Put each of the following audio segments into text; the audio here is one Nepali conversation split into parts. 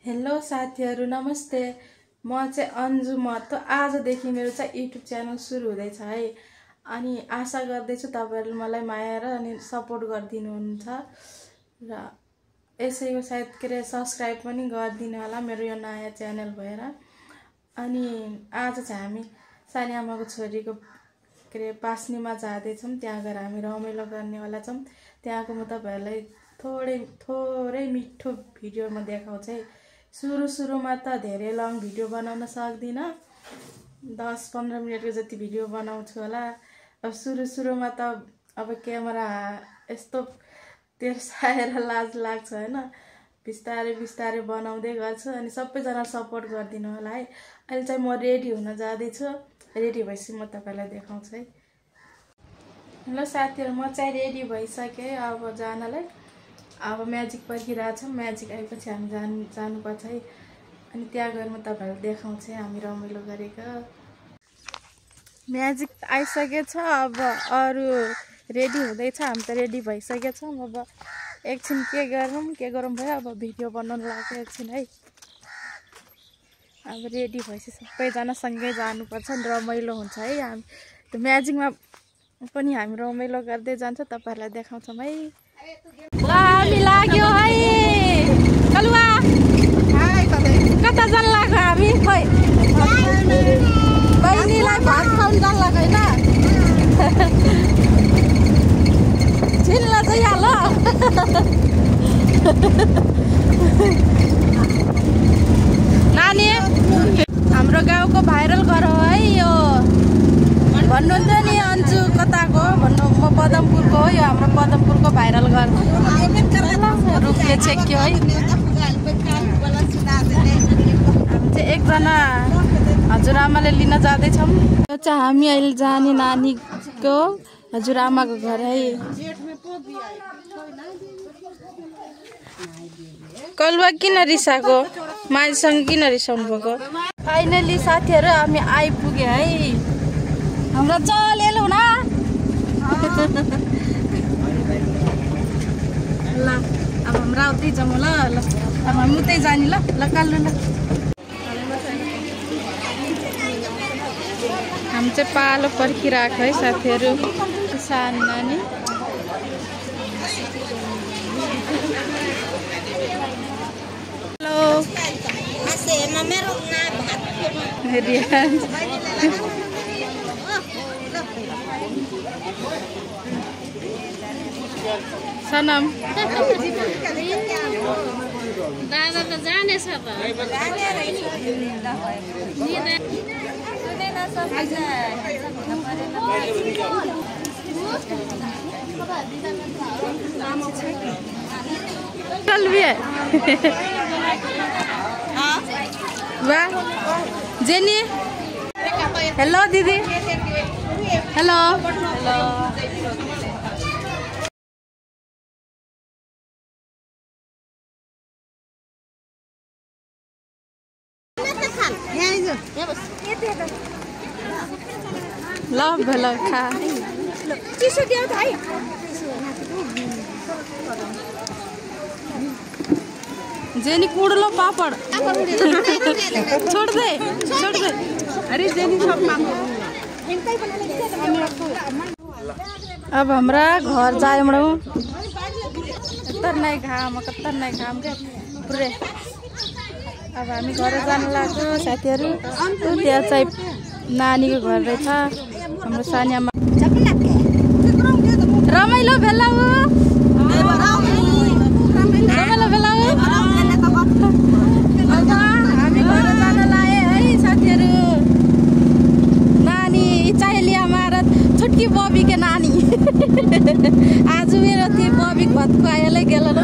हेलो साथीहरु नमस्ते। म चाहिँ अन्जु महतो। आजदेखि मेरो चाहिँ युट्युब च्यानल सुरु हुँदैछ है। अनि आशा गर्दैछु तपाईहरुले मलाई माया र अनि सपोर्ट गर्दिनु हुन्छ र यसैको सायद के सब्स्क्राइब पनि गर्दिनु होला मेरो यो नयाँ च्यानल भएर। अनि आज चाहिँ हामी सानी आमाको छोरीको पास्नीमा जाँदै छौं। त्यहाँ गएर हामी रमाइलो गर्नेवाला छौं। त्यहाँको म तपाईहरुलाई थोरै मिठो भिडियोमा देखाउँछु है। सुरुमा त धेरै लङ भिडियो बनाउन सक्दिन, 10-15 मिनेटको जति भिडियो बनाउँछु होला। अब सुरुमा त अब क्यामेरा यस्तो तेर्साएर लाज लाग्छ हैन। बिस्तारै बनाउँदै गर्छु अनि सबैजना सपोर्ट गर्दिनु होला है। अहिले चाहिँ म रेडी हुन जाँदै छु। रेडी भएपछि म तपाईलाई देखाउँछु है। हेलो साथीहरु, म चाहिँ रेडी भइसके अब जानलाई। अब म्याजिक पर्खिरहेछ। म्याजिक आएपछि हामी जानुपर्छ है। अनि त्यहाँ गएर म तपाईहरुलाई देखाउँछु हामी रमाइलो गरेको। म्याजिक आइसकेछ। अब अरु रेडी हुँदैछ। हामी त रेडी भइसकेछौं। अब एकछिन के गरौँ भयो। अब भिडियो बनाउन लाग्यो एकछिन है। अब रेडी भएपछि सबैजना सँगै जानुपर्छ नि रमाइलो हुन्छ है। हामी त्यो म्याजिकमा पनि हामी रमाइलो गर्दै जान्छ, तपाईहरुलाई देखाउँछौं है। ल हामी लाग्यो है। कलुवा कता जान लाग्यो हामी? खै बहिनीलाई भात खाउन जान लाग्यो हैन। चिन्ला चाहिँ हाल। नानी हाम्रो गाउँको भाइरल गर है यो। भन्नुहुन्थ्यो नि अन्जु कताको भन्नु, म पदमपुरको हो। यो हाम्रो पदमपुरको भाइरल गर रुपले चेक्यो है। चाहिँ एकजना हजुरआमाले लिन जाँदैछौँ। यो चाहिँ हामी अहिले जाने नानीको हजुरआमाको घर है। कलुवा किन रिसाको? मान्छेसँग किन रिसाउनु भएको? फाइनली साथीहरु हामी आइपुगे है। हाम्रो चलेल हुन ल। अब हम राउतै जाउँ ल। अब हामी उतै जानी ल। काल्नु ल। हामी चाहिँ पालो पर्खिरहेको है साथीहरु। सानो नानी हेलो सनम दादा त जानेछ त। वाह जेनी। हेलो दिदी। हेलो ल भल खा। चिसो दियो भाइ। जेनी कुड़लो पापड़ छोड़ दे। अरे जेनी सब अब हमरा घर जाए कत्तर नै घाम के पुरै। अब हामी घर जान लाग्छौं साथीहरु। त्यहाँ चाहिँ नानीको घर रहेछ हाम्रो सानी आमा। रमाइलो भेला हो। रमाइलो भेला हो। अब हामी घर जान लागे है साथीहरु। नानी चाहिए हमारा छुटकी बबी के नानी। आज मेरो ती बबी भतको आएलै गेल न।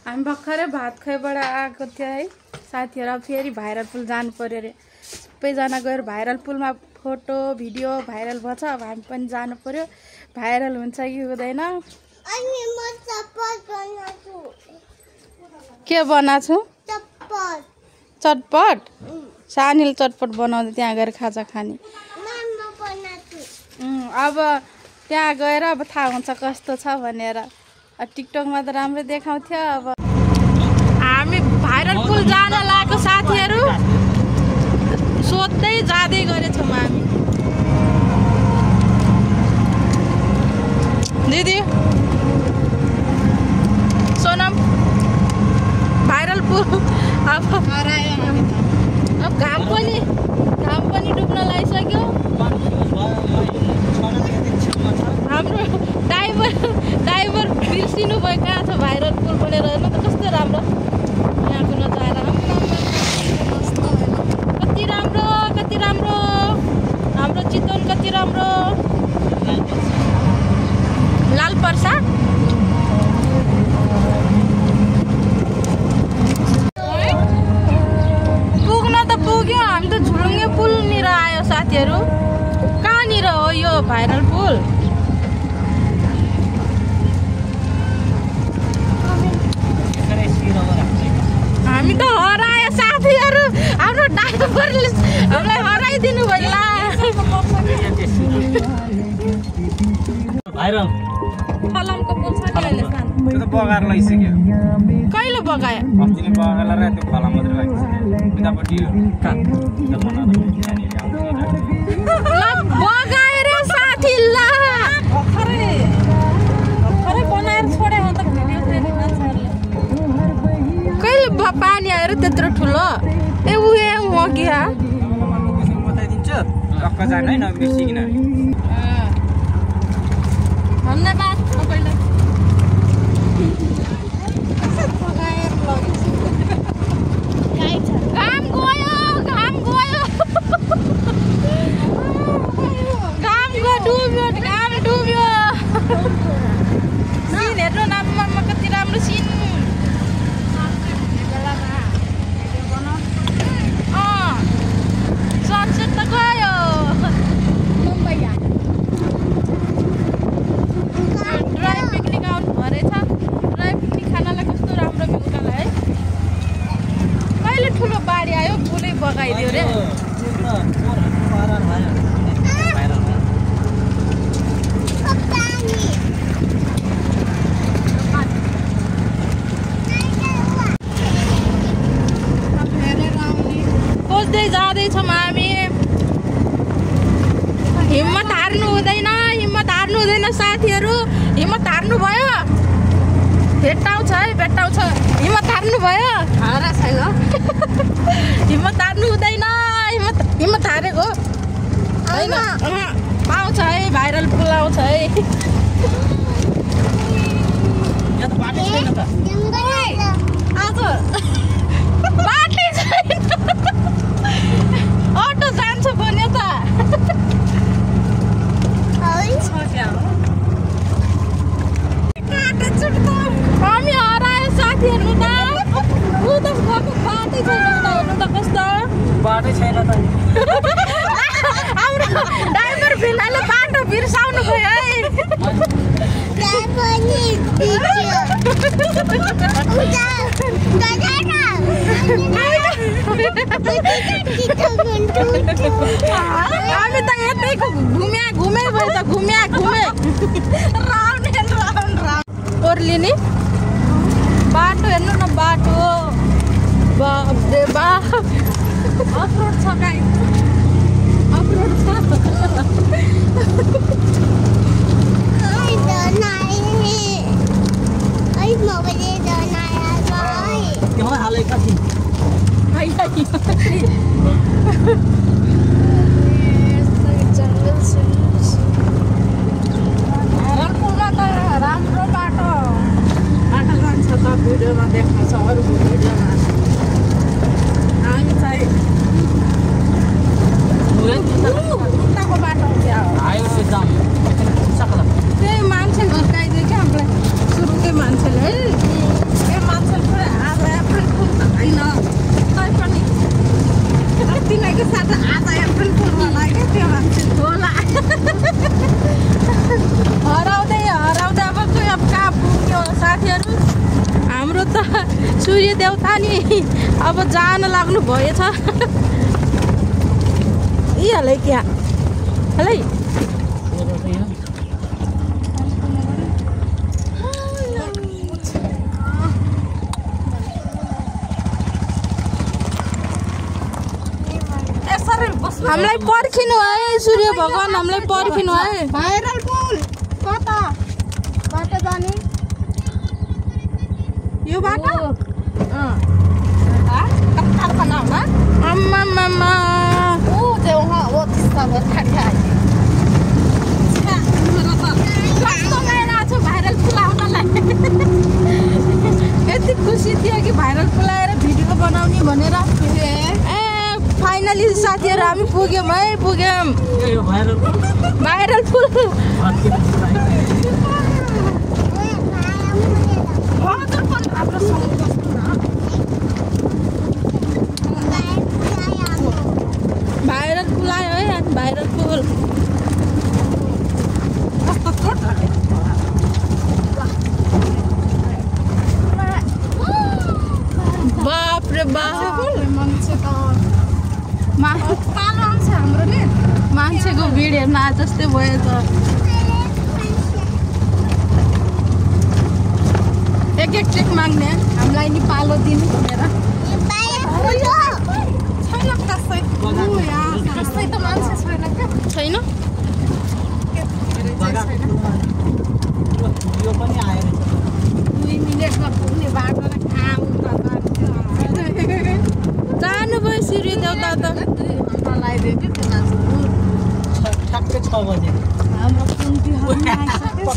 हामी भर्खरै भात खाइबाट आएको थियो है साथीहरु। अब फेरि भाइरल पुल जानु पर्यो रे। सबैजना गएर भाइरल पुलमा फोटो भिडियो भाइरल भन्छ। अब हामी पनि जानु पर्यो। भाइरल हुन्छ कि हुँदैन? के बनाछु? चटपट। सानीले चटपट बनाउँदै त्यहाँ गएर खाजा खाने। अब त्यहाँ गएर अब थाहा हुन्छ कस्तो छ भनेर। टिकटकमा त राम्रो देखाउँथ्यो। अब हामी भाइरल पुल जान लागेको साथीहरू सोध्दै जाँदै गरेछौँ हामी। दिदी सोनम भाइरल पुल अब घाम पनि डुब्न लागिसक्यो। हाम्रो ड्राइभर बिर्सिनु भयो कहाँ छ भाइरल पुल भनेर। हेर्नु त कस्तो राम्रो यहाँको नजारा। कति राम्रो हाम्रो चितवन कति राम्रो। लाल पर्सा पुग्न त पुग्यो। हामी त झुलुङ्गे पुलनिर आयो साथीहरू। कहाँनिर हो यो भाइरल पुल? हामी त हरायो साथीहरू। हाम्रो ड्राइभरले हामीलाई हराइदिनु भयो ला। फलामको पुल छ नि अहिले सानो। त्यो त बगाएर लगिसक्यो। कहिले बगायो? अस्तिले बगाएर र त्यो फलाम मात्रै लागिसक्यो। उतापट्टि बगाएर साथी ला भर्खरै बनाएर छोडे हो त भिडियो फेरि मान्छेहरूले। कहिले पानी आएर त्यत्रो ठुलो? ए उयो हो क्या लोकेसन बताइदिन्छु टक्क जान है नबिर्सिकिन। धन्यवाद तपाईँलाई। घाम गयो घाम डुब्यो। सिन हेर्नु नाममा कति राम्रो सिन। सनसेट त गयो। ड्राई पिकनिक आउनु भएछ। ड्राई पिकनिक खानालाई कस्तो राम्रो मिल्छ है। कहिले ठुलो बाढी आयो पुलै बगाइदियो रे। खोज्दै जाँदैछौँ हामी। हिम्मत हार्नु हुँदैन साथीहरू। हिम्मत हार्नु भयो भेट्टाउँछ है भेट्टाउँछ। हिम्मत हार्नु भयो हारा छैन। हिम्मत हार्नु हुँदैन। हिम्मत हारेको होइन। पाउँछ है भाइरल पुल आउँछ है। आज बाटै छैन। अटो जान्छ भन्यो त। हामी हरायो साथीहरू त। उता गएको बाटै छैन। उता हेर्नु त कस्तो बाटै छैन त। हाम्रो ड्राइभर भिलाले बाटो बिर्साउनु भयो है। हामी त यतैको घुमे भयो त घुमे ओर्लिने बाटो हेर्नु न। बाटो बाफ रे बाफ। अफरोड छ गाई। अफरोड छ। राम्रो बाटो जान्छ त भिडियोमा देखाउँछ अरू भिडियोमा। हामी चाहिँ उताको बाटो त्यही मान्छे घुर्काइदियो क्या हामीलाई सुरुकै मान्छेले है। यो मान्छेले आज एप्रिल फुल त होइन तै पनि तिनीहरूको साथ आज एप्रिल फुल होला क्या त्यो मान्छे होला। हराउँदै अब कहाँ पुग्यो साथीहरू। हाम्रो त सूर्य देवता नि अब जान लाग्नु भएछ। यी हालै क्या हालै हामीलाई पर्खिनु है सूर्य भगवान हामीलाई पर्खिनु है भाइरल पुल कता बाटो जाने यो बाटो कतार बनाउन अम्मा मामा ऊ त्यो वहाँ वो त्यस्ता ठ्याक्ठ्या कस्तो गएर छु भाइरल पुल आउनलाई यति खुसी थियो कि भाइरल पुल आएर भिडियो बनाउने भनेर फाइनली साथीहरु हामी पुग्यौं है पुग्यौं भाइरल पुल भाइरल पुल आयो है भाइरल पुल बाप रे बाप मान्छेको भिड हेर्न आज जस्तै भयो त एक एक ट्रिक माग्ने हामीलाई नि पालो दिनु भनेर छैन जानु भयो सूर्य देउता त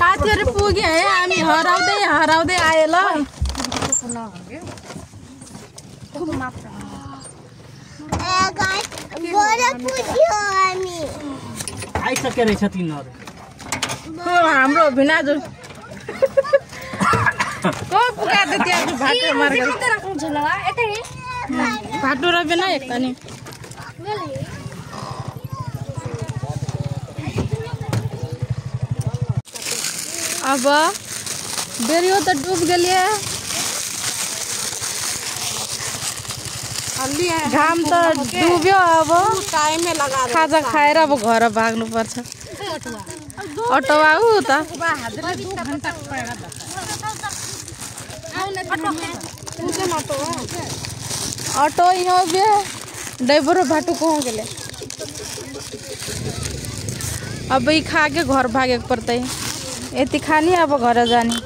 साथीहरु पुगे है हामी हराउँदै हराउँदै आए ल आइसके रहेछ तिनीहरू हाम्रो भिनाजु को पुगाद त्यहाँ भाटो मार्ग भाटो र बिना एक तनी अब बेरियो त डूब गेलिए घाम त डुब्यो अब टाइमै लगा खाजा खाएर अब घर भाग्नु पर्छ अटो आऊ त अटो यहाँ बे ड्राइवर भाटो कहाँ गेले अब ई खा के घर भागे पर्तै यति खानी अब घर जाने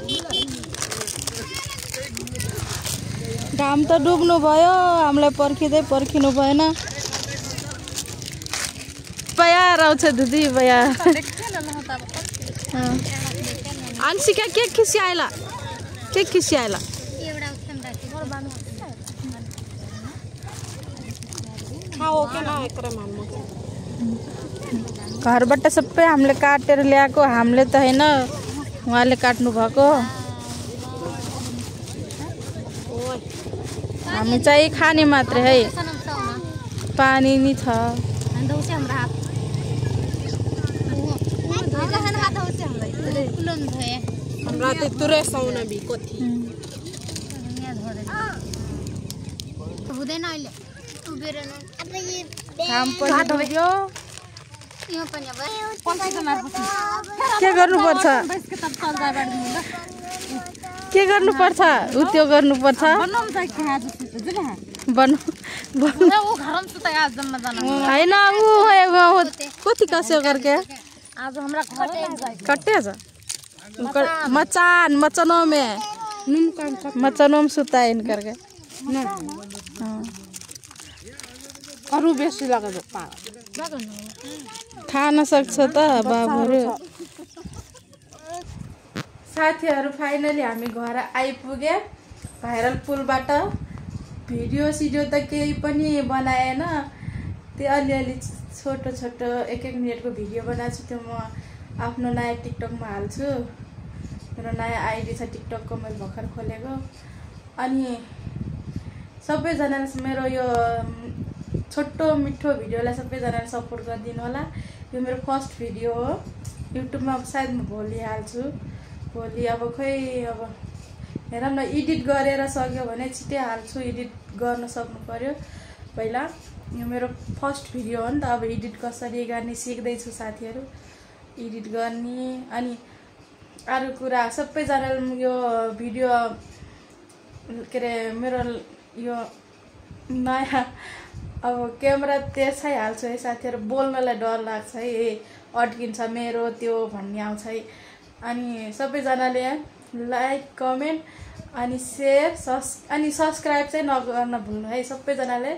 घाम त डुब्नु भयो हामीलाई पर्खिनु भएन बयार आउँछ दिदी बयार अंशिका के खिसियाला घरबाट सबै हामीले काटेर ल्याएको हामीले त हैन उहाँले काट्नु भएको हामी चाहिँ खाने मात्रै है पानी नि छ के गर्नुपर्छ उत्यो गर्नुपर्छ हैन ऊ कति कसो करके आज हमरा कट्टे जा मचानों में सुता इन करके अरु बेसी लाग्यो खान सक्छ त बाबुहरु साथीहरु फाइनली हामी घर आइपुगे भाइरल पुलबाट भिडियो त केही पनि बनाएन त्यो अलिअलि छोटो एक मिनेटको भिडियो बनाएको छु त्यो म आफ्नो नयाँ टिकटकमा हाल्छु मेरो नयाँ आइडी छ टिकटकको मैले भर्खर खोलेको अनि सबैजनाले मेरो यो छोटो मिठो भिडियोलाई सबैजनाले सपोर्ट गरिदिनु होला यो मेरो फर्स्ट भिडियो हो युट्युबमा सायद म भोलि हाल्छु भोलि अब खै अब हेरौँ न एडिट गरेर सक्यो भने छिटै हाल्छु एडिट गर्न सक्नु पर्यो पहिला यो मेरो फर्स्ट भिडियो हो नि त अब एडिट कसरी गर्ने सिक्दै छु साथीहरु एडिट गर्ने अनि अरु कुरा सबैजनाले यो भिडियो के रे मेरो यो नयाँ अब क्यामेरा त्यसै हाल्छु है साथीहरू, बोल्नलाई डर लाग्छ है, अड्किन्छ मेरो त्यो भन्ने आउँछ है। अनि सबैजनाले लाइक कमेन्ट अनि सेयर अनि सब्सक्राइब चाहिँ नगर्न भुल्नु है। सबैजनाले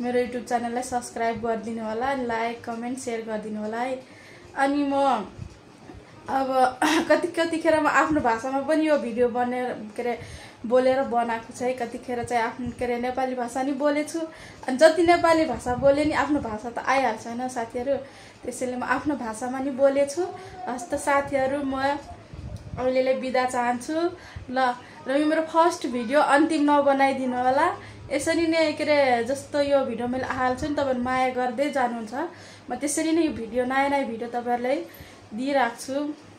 मेरो युट्युब च्यानललाई सब्सक्राइब गरिदिनु होला, लाइक कमेन्ट सेयर गरिदिनु होला है। अनि म अब कतिखेर म आफ्नो भाषामा पनि यो भिडियो बोलेर बनाएको छ है। कतिखेर चाहिँ आफ्नो नेपाली भाषा नि बोलेछु, अनि जति नेपाली भाषा बोले नि आफ्नो भाषा त आइहाल्छ होइन साथीहरू, त्यसैले म आफ्नो भाषामा नि बोलेछु। हस्त साथीहरू, म अहिलेलाई बिदा चाहन्छु ल। र यो मेरो फर्स्ट भिडियो अन्तिम नबनाइदिनु होला। यसरी नै जस्तो यो भिडियो मैले हाल्छु नि तपाईँहरू माया गर्दै जानुहुन्छ, म त्यसरी नै यो भिडियो नयाँ भिडियो तपाईँहरूलाई दिइराख्छु,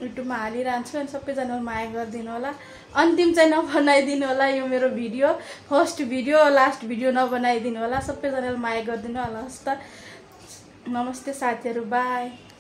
युट्युबमा हालिरहन्छु। अनि सबैजनाले माया गरिदिनु होला। अन्तिम चाहिँ नबनाइदिनु होला यो मेरो video, first video last video नबनाइदिनु होला। सबैजनाले माया गरिदिनु होला। हस् त, नमस्ते साथीहरू, बाई।